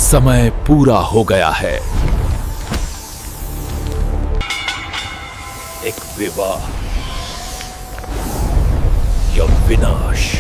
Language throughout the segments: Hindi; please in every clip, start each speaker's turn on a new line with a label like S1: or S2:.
S1: समय पूरा हो गया है। एक विवाह या विनाश।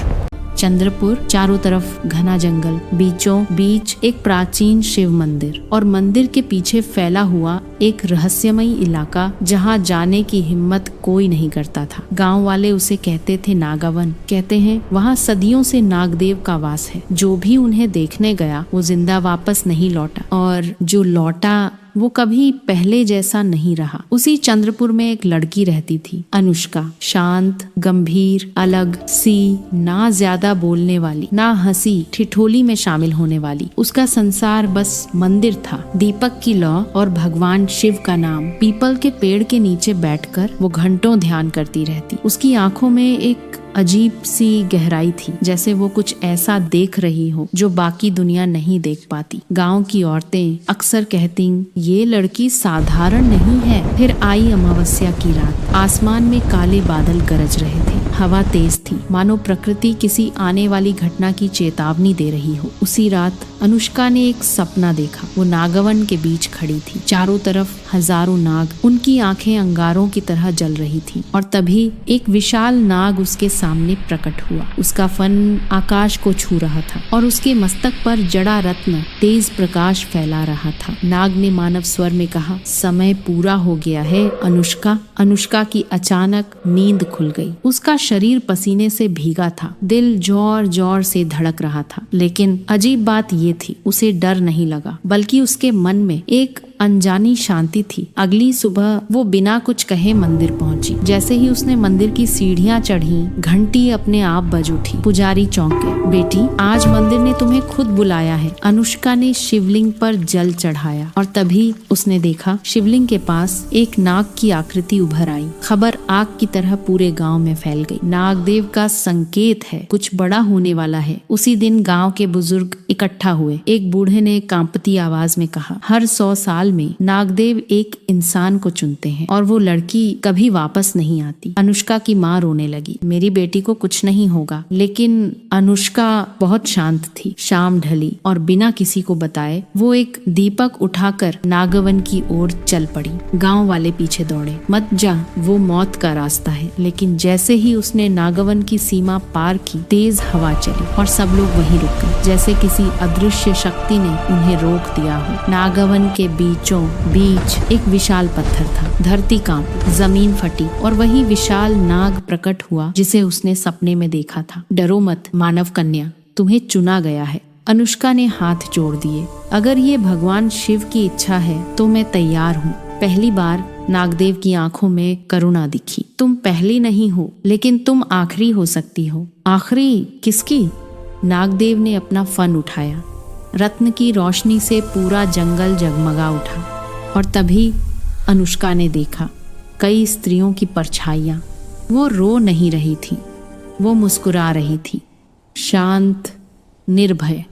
S2: चंद्रपुर, चारों तरफ घना जंगल, बीचों बीच एक प्राचीन शिव मंदिर और मंदिर के पीछे फैला हुआ एक रहस्यमयी इलाका जहां जाने की हिम्मत कोई नहीं करता था। गांव वाले उसे कहते थे नागावन। कहते हैं वहां सदियों से नागदेव का वास है। जो भी उन्हें देखने गया वो जिंदा वापस नहीं लौटा, और जो लौटा वो कभी पहले जैसा नहीं रहा। उसी चंद्रपुर में एक लड़की रहती थी, अनुष्का। शांत, गंभीर, अलग सी, ना ज्यादा बोलने वाली, ना हंसी ठिठोली में शामिल होने वाली। उसका संसार बस मंदिर था, दीपक की लौ और भगवान शिव का नाम। पीपल के पेड़ के नीचे बैठकर वो घंटों ध्यान करती रहती। उसकी आंखों में एक अजीब सी गहराई थी, जैसे वो कुछ ऐसा देख रही हो जो बाकी दुनिया नहीं देख पाती। गांव की औरतें अक्सर कहती, ये लड़की साधारण नहीं है। फिर आई अमावस्या की रात। आसमान में काले बादल गरज रहे थे, हवा तेज थी, मानो प्रकृति किसी आने वाली घटना की चेतावनी दे रही हो। उसी रात अनुष्का ने एक सपना देखा। वो नागवन के बीच खड़ी थी, चारों तरफ हजारों नाग, उनकी आंखें अंगारों की तरह जल रही थी। और तभी एक विशाल नाग उसके सामने प्रकट हुआ। उसका फन आकाश को छू रहा था और उसके मस्तक पर जड़ा रत्न तेज प्रकाश फैला रहा था। नाग ने मानव स्वर में कहा, समय पूरा हो गया है अनुष्का। अनुष्का की अचानक नींद खुल गई। उसका शरीर पसीने से भीगा था, दिल जोर जोर से धड़क रहा था। लेकिन अजीब बात ये थी, उसे डर नहीं लगा, बल्कि उसके मन में एक अनजानी शांति थी। अगली सुबह वो बिना कुछ कहे मंदिर पहुंची। जैसे ही उसने मंदिर की सीढ़ियां चढ़ी, घंटी अपने आप बज उठी। पुजारी चौंके। बेटी, आज मंदिर ने तुम्हें खुद बुलाया है। अनुष्का ने शिवलिंग पर जल चढ़ाया और तभी उसने देखा शिवलिंग के पास एक नाग की आकृति उभर आई। खबर आग की तरह पूरे गांव में फैल गई। नागदेव का संकेत है, कुछ बड़ा होने वाला है। उसी दिन गांव के बुजुर्ग इकट्ठा हुए। एक बूढ़े ने कांपती आवाज में कहा, हर 100 साल में नागदेव एक इंसान को चुनते हैं और वो लड़की कभी वापस नहीं आती। अनुष्का की माँ रोने लगी, मेरी बेटी को कुछ नहीं होगा। लेकिन अनुष्का बहुत शांत थी। शाम ढली और बिना किसी को बताए वो एक दीपक उठाकर नागवन की ओर चल पड़ी। गांव वाले पीछे दौड़े, मत जा, वो मौत का रास्ता है। लेकिन जैसे ही उसने नागवन की सीमा पार की, तेज हवा चली और सब लोग वहीं रुक गए, जैसे किसी अदृश्य शक्ति ने उन्हें रोक दिया हो। नागवन के बीचों बीच एक विशाल पत्थर था। धरती कांपी, जमीन फटी और वही विशाल नाग प्रकट हुआ जिसे उसने सपने में देखा था। डरो मत मानव कन्या, तुम्हें चुना गया है। अनुष्का ने हाथ जोड़ दिए। अगर ये भगवान शिव की इच्छा है तो मैं तैयार हूँ। पहली बार नागदेव की आंखों में करुणा दिखी। तुम पहली नहीं हो, लेकिन तुम आखिरी हो सकती हो। आखिरी किसकी? नागदेव ने अपना फन उठाया। रत्न की रोशनी से पूरा जंगल जगमगा उठा और तभी अनुष्का ने देखा कई स्त्रियों की परछाइयां। वो रो नहीं रही थी, वो मुस्कुरा रही थी, शांत, निर्भय।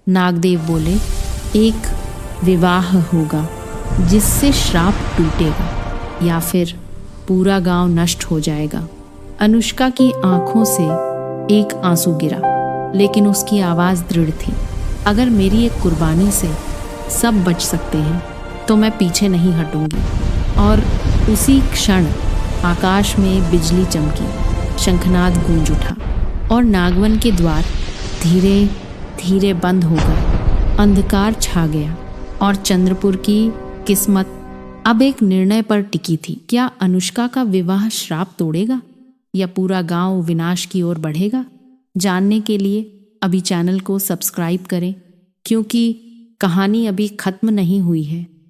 S2: नागदेव बोले, एक विवाह होगा जिससे श्राप टूटेगा या फिर पूरा गांव नष्ट हो जाएगा। अनुष्का की आंखों से एक आंसू गिरा, लेकिन उसकी आवाज दृढ़ थी। अगर मेरी एक कुर्बानी से सब बच सकते हैं तो मैं पीछे नहीं हटूंगी। और उसी क्षण आकाश में बिजली चमकी, शंखनाद गूंज उठा और नागवन के द्वार धीरे धीरे बंद हो गए। अंधकार छा गया और चंद्रपुर की किस्मत अब एक निर्णय पर टिकी थी। क्या अनुष्का का विवाह श्राप तोड़ेगा या पूरा गांव विनाश की ओर बढ़ेगा? जानने के लिए अभी चैनल को सब्सक्राइब करें, क्योंकि कहानी अभी खत्म नहीं हुई है।